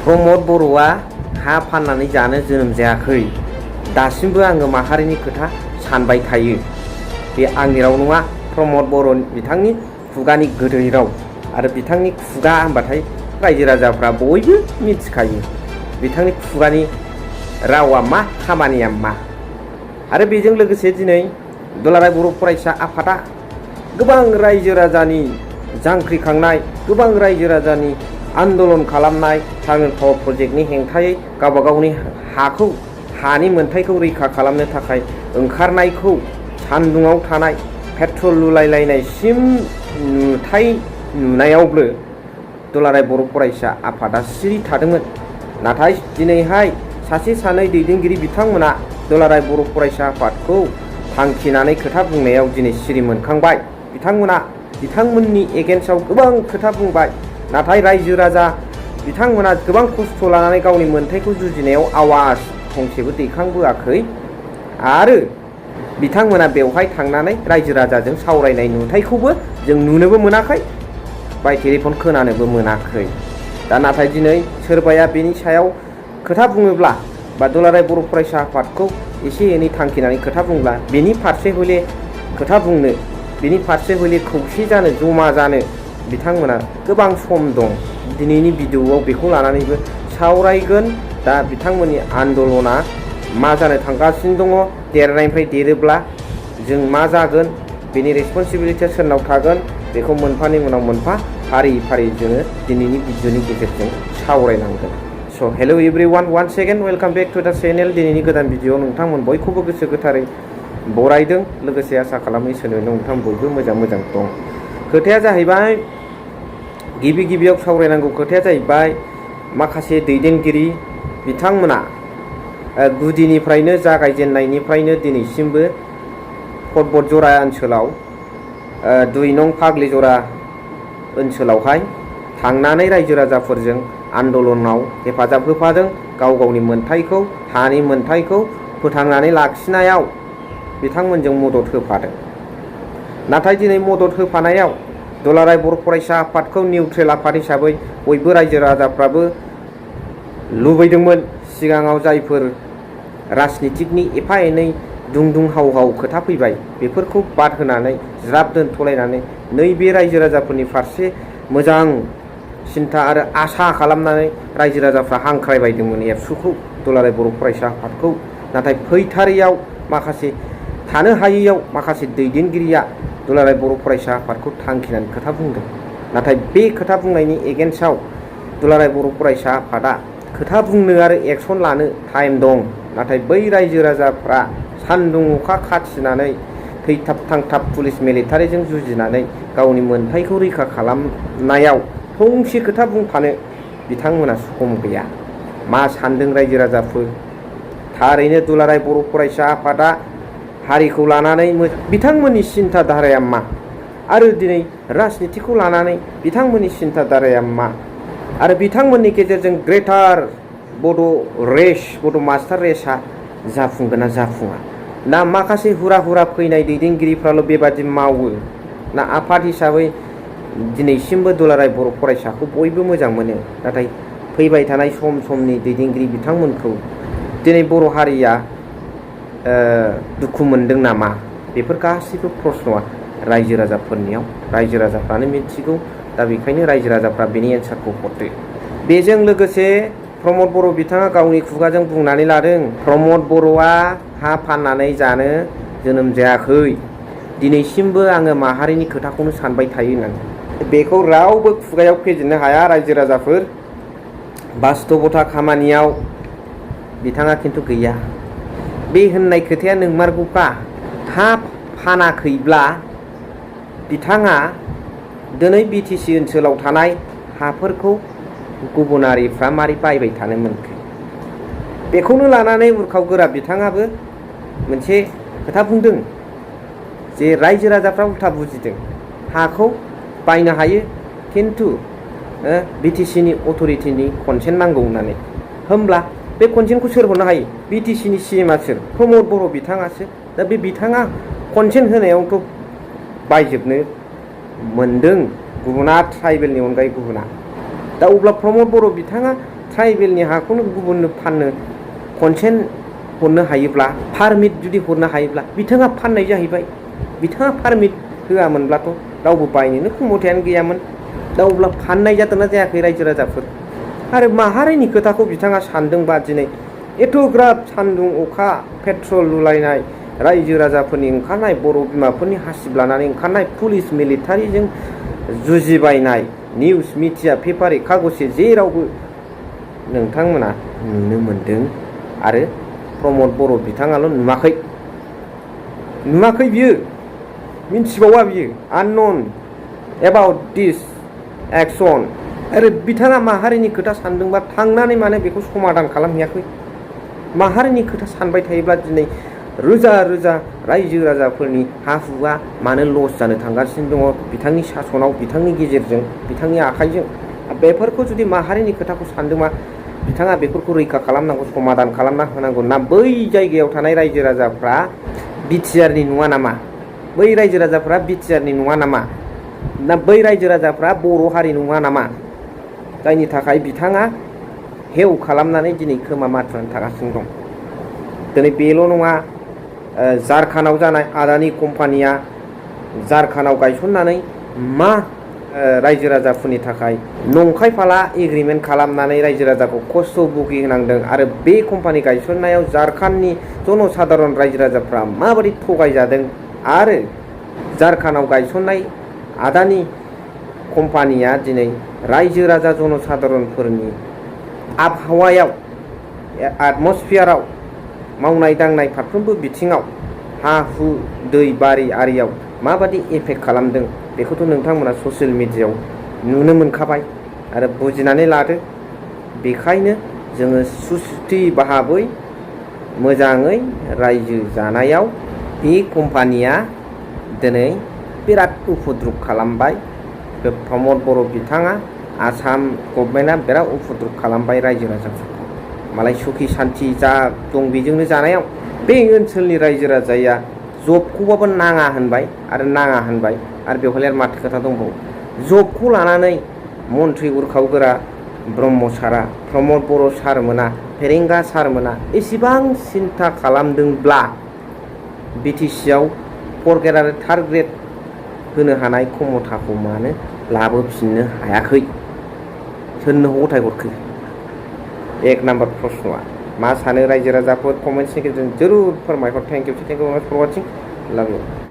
प्रमद बर'आ हा फाननानै जानो जोनोम जायाखै। दासिमबो आङो माहारिनि खोथा सानबाय थायो। बे आंनि राव नङा, प्रमद बर' बिथांनि खुगानि गोदै राव। आरो बिथांनि खुगा होनबाथाय रायजो राजाफ्रा बयबो मिथिखायो बिथांनि खुगानि रावा मा, खामानिया मा। आरो बेजों लोगोसे दिनै दुलाराय बर' फरायसा आफादा गोबां रायजो राजानि जांख्रिखांनाय, गोबां रायजो राजानि आन्दलन खालामनाय टाउन पावार प्रजेक्टनि हेंथायै गावबा गावनि हाखौ, हानि मोन्थायखौ रैखा खालामनो थाखाय ओंखारनायखौ सान्दुङाव थानाय पेट्रल लुलायलायनायसिम नुथाय नुनायावबो दुलाराय बर' फरायसा आफादा सिरि थादोंमोन। नाथाय दिनैहाय सासे सानै दैदेनगिरि बिथांमोना दुलाराय बर' फरायसा आफादखौ थांखिनानै खोथा बुंनायाव दिनै सिरि मोनखांबाय। बिथांमोननि एगेन्स्टआव गोबां खोथा बुंबाय। नाथाय रायजो राजा बिथांमोना गोबां खस्थ' लानानै गावनि मोन्थायखौ जुजिनायाव आवाज फंसेबो दैखांबोआखै। आरो बिथांमोना बेवहाय थांनानै रायजो राजाजों सावरायनाय नुथायखौबो जों नुनोबो मोनाखै, बाय टेलिफन खोनानोबो मोनाखै। दा नाथाय दिनै सोरबाया बेनि सायाव खोथा बुङोब्ला बा दुलाराय बर' फरायसा आफादखौ एसे एनै थांखिनानै खोथा बुंब्ला बेनि फारसे हले खोथा बुंनो, बेनि फारसे हले खौसे जानो, जमा जानो बिथांमोना गोबां सम दं। दिनैनि भिडिअ'आव बेखौ लानानैबो सावरायगोन। दा बिथांमोननि आन्दलना मा जानो थांगासिनो दङ, देरनायनिफ्राय देरोब्ला जों मा जागोन, बेनि रेसपन्सिबिलिटिया सोरनाव थागोन, बेखौ मोनफानि उनाव मोनफा फारि फारि जोङो दिनैनि भिडिअ'नि गेजेरजों सावरायनांगोन। So' hello' everyone, one second welcome back to the channel. दिनैनि गोदान भिडिअ'आव नोंथांमोन बयखौबो गोसो गोथारै बरायदों। लोगोसे आसा खालामो इसोरनो नोंथां बयबो मोजां दं। खोथाया जाहैबाय, गिबियाव सावरायनांगौ खोथाया जाहैबाय, माखासे दैदेनगिरि बिथांमोना गुदिनिफ्रायनो जागायजेननायनिफ्रायनो दिनैसिमबो पर्बतजरा ओनसोलाव 2 नं फाग्लिजरा ओनसोलावहाय थांनानै रायजो राजाफोरजों आन्दलनाव हेफाजाब होफादों। गाव गावनि मोन्थायखौ, हानि मोन्थायखौ फोथांनानै लाखिनायाव बिथांमोनजों मदद होफादों। नाथाय दिनै मदद होफानायाव दुलाराय बर' फरायसा आफादखौ निउट्रेल आफाद हिसाबै बयबो रायजो राजाफ्राबो लुबैदोंमोन। सिगाङाव जायफोर राजनितिकनि एफा एनै दुं हाव खोथा फैबाय, बेफोरखौ बाद होनानै ज्राब दोनथ'लायनानै नैबे रायजो राजाफोरनि फारसे मोजां सिन्था आरो आसा खालामनानै रायजो राजाफ्रा हांख्रायबायदोंमोन एबसुखौ, दुलाराय बर' फरायसा आफादखौ। नाथाय फैथारैयाव, माखासे थानो हायैयाव माखासे दैदेनगिरिया दुलाराय बर' फरायसा आफादखौ थांखिनानै खोथा बुंदों। नाथाय बे खोथा बुंनायनि एगेन्स्टआव दुलाराय बर' फरायसा आफादा खोथा बुंनो आरो एक्सन लानो टाइम दं। नाथाय बै रायजो राजाफ्रा सान्दुं अखा खाथिनानै थैथाब थांथाब पुलिस मिलिटारिजों जुजिनानै गावनि मोन्थायखौ रैखा खालामनायाव फंसे खोथा बुंफानो बिथांमोना सम गैया। मा सान्दों रायजो राजाफोर? थारैनो दुलाराय बर' फरायसा आफादा हारिखौ लानानै बिथांमोननि सिन्था धाराया मा, आरो दिनै राजनितिखौ लानानै बिथांमोननि सिन्था धाराया मा, आरो बिथांमोननि गेजेरजों ग्रेटार बड' मास्टार रेसआ जाफुंगोन ना जाफुङा? ना माखासे हुरा फैनाय दैदेनगिरिफ्राल' बेबादि मावो? ना आफाद हिसाबै दिनैसिमबो दुलाराय बर' फरायसाखौ बयबो मोजां मोनो, नाथाय फैबाय थानाय समनि दैदेनगिरि बिथांमोनखौ दिनै बर' हारिया दुखु मोनदों नामा? बेफोर गासैबो प्रश्नआ रायजो राजाफोरनियाव, रायजो राजाफ्रानो मिथिगौ। दा बेखायनो रायजो राजाफ्रा बेनि एन्सारखौ हरदो। बेजों लोगोसे प्रमद बर' बिथाङा गावनि खुगाजों बुंनानै लादों, प्रमद बर'आ हा फाननानै जानो जोनोम जायाखै। दिनैसिमबो आङो माहारिनि खोथाखौनो सानबाय थायो होननानै। बेखौ रावबो खुगायाव फेजेननो हाया रायजो राजाफोर। बास्तबता खामानियाव बिथाङा खिन्थु गैया। बे होननाय खोथाया नोंमारगौखा। हा फानाखैब्ला बिथाङा दिनै BTC ओनसोलाव थानाय हाफोरखौ गुबुनारिफ्रा मारै बायबाय थानो मोनखो? बेखौनो लानानै उरखाव गोरा बिथाङाबो मोनसे खोथा बुंदों जे रायजो राजाफ्रा उल्था बुजिदों। हाखौ बायनो हायो, खिन्थु BTCनि अथ'रिटिनि कनसेन्ट नांगौ होननानै। होमब्ला बे कनसेन्टखौ सोर हरनो हायो? BTCनि CMआ सोर? प्रमद बर' बिथाङासो। दा बे बिथाङा कनसेन्ट होनायावथ' बायजोबनो मोनदों गुबुना, ट्राइबेलनि अनगायै गुबुना। दा अब्ला प्रमद बर' बिथाङा ट्राइबेलनि हाखौनो गुबुननो फाननो कनसेन्ट हरनो हायोब्ला पारमिट जुदि हरनो हायोब्ला बिथाङा फाननाय जाहैबाय। बिथाङा पारमिट होआमोनब्लाथ' रावबो बायनोनो खमथायानो गैयामोन। दा अब्ला फाननाय जादोंना जायाखै रायजो राजाफोर? आरो माहारिनि खोथाखौ बिथाङा सानदोंबा दिनै एथ'ग्राब सान्दुं अखा पेट्रल लुलायनाय रायजो राजाफोरनि ओंखारनाय बर' बिमाफोरनि हासिब लानानै ओंखारनाय पुलिस मिलिटारिजों जुजिबायनाय निउस मिडिया पेपारे कागजे जेरावबो नोंथांमोना नुनो मोनदों। आरो प्रमद बर' बिथाङाल' नुवाखै बियो मिन्थिबावा बियो आननन एबाउट दिस एक्सन। आरो बिथाङा माहारिनि खोथा सानदोंबा थांनानै मानो बेखौ समाधान खालामहैयाखै? माहारिनि खोथा सानबाय थायोब्ला दिनै रोजा रोजा रायजो राजाफोरनि हा हुआ मानो लस जानो थांगासिनो दङ बिथांनि सासनाव, बिथांनि गेजेरजों, बिथांनि आखाइजों। बेफोरखौ जुदि माहारिनि खोथाखौ सानदोंबा बिथाङा बेफोरखौ रैखा खालामनांगौ, समाधान खालामना होनांगौ। ना बै जायगायाव थानाय रायजो राजाफ्रा बिटिआरनि नङा नामा? बै रायजो राजाफ्रा बिटिआरनि नङा नामा? ना बै रायजो राजाफ्रा बर' हारि नङा नामा? जायनि थाखाय बिथाङा हेव खालामनानै दिनै खोमा माथुनानै थागासिनो दं। दिनै बेल' नङा, झारखान्डआव जानाय आदानि कम्पानिया झारखान्डआव गायसननानै मा रायजो राजाफोरनि थाखाय नंखाय फाला एग्रिमेन्ट खालामनानै रायजो राजाखौ खस्थ' भुगिहोनांदों। आरो बे कम्पानि गायसननायाव झारखान्डनि जनसाधारन रायजो राजाफ्रा माबायदि थगायजादों। आरो झारखान्डआव गायसननाय आदानि कम्पानिया दिनै रायजो राजा जनसाधारनफोरनि आबहावायाव, एटमस्फियाराव, मावनाय दांनाय फारफ्रोमबो बिथिङाव, हा हु दै बारि आरियाव माबादि एफेक्ट खालामदों बेखौथ' नोंथांमोना ससियेल मिडियायाव नुनो मोनखाबाय आरो बुजिनानै लादो। बेखायनो जोङो सुस्थि भाबै मोजाङै रायजो जानायाव बे कम्पानिया दिनै बिराद उपद्रब खालामबाय। बे प्रमद बर' बिथाङा, आसाम गभर्नमेन्टआ बिराद उपद्रब खालामबाय रायजो राजाफोरखौ। मालाय सुखि सान्थि जा दं बेजोंनो जानायाव बे ओनसोलनि रायजो राजाया जबखौबाबो नाङा होनबाय आरो नाङा होनबाय। आरो बेवहाय माथो खोथा दंबावो? जबखौ लानानै मन्त्रि उरखावगोरा ब्रह्म सारा, प्रमद बर' सारमोना, फेरेंगा सारमोना एसेबां सिन्था खालामदोंब्ला बिटिसिआव 4 ग्रेड आरो 3 ग्रेड होनो हानाय क्षमताखौ मानो लाबोफिननो हायाखै? सोरनो गथाय हरखो? 1 नाम्बार प्रश्नआ। मा सानो रायजो राजाफोर? कमेन्ट्सनि गेजेरजों जरुर फोरमायहर। Thank you for watching. Love U.